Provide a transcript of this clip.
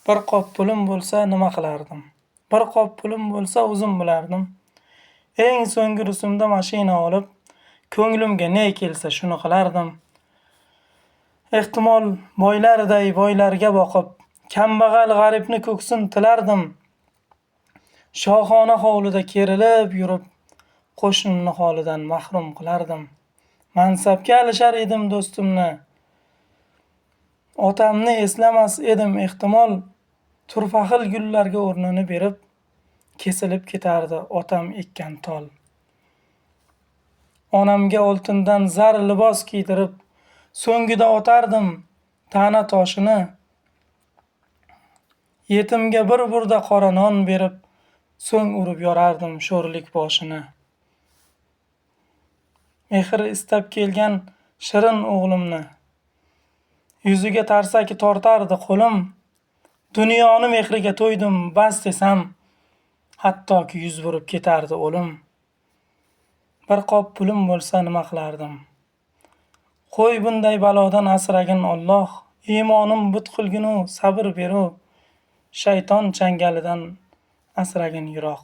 Bir qop pulim bo'lsa nima qilardim? Bir qop pulim bo'lsa o'zim bilardim. Eng so'nggi rusumda mashina olib, ko'nglimga ne kelsa shuni qilardim. Ehtimol boylarday boylarga boqib, kambag'al g'aribni ko'ksin tilardim. Shohona hovlida kerilib yurib, qo'shnimni holidan mahrum qilardim. Mansabga alishar edim do'stimni. Otamni eslamas edim ehtimol, turfaxil gullarga o'rnini berib, kesilib ketardi otam ekkan tol. Onamga oltindan zar libos kiydirib, so'ngida otardim ta'na toshini. Yetimga bir burda qora non berib, so'ng urib yorardim sho'rlik boshini. Mehr istab kelgan shirin o'g'limni yuziga tarsaki tortardi qo'lim. Dunyoni mehriga to'ydim bas desam, hattoki yuz burib ketardi o'lim. Bir qop pulim bo'lsa nima qilardim? Qo'y bunday balodan asragin Alloh, iymonim butqilginu sabr beru, shayton changalidan asragin yiroq.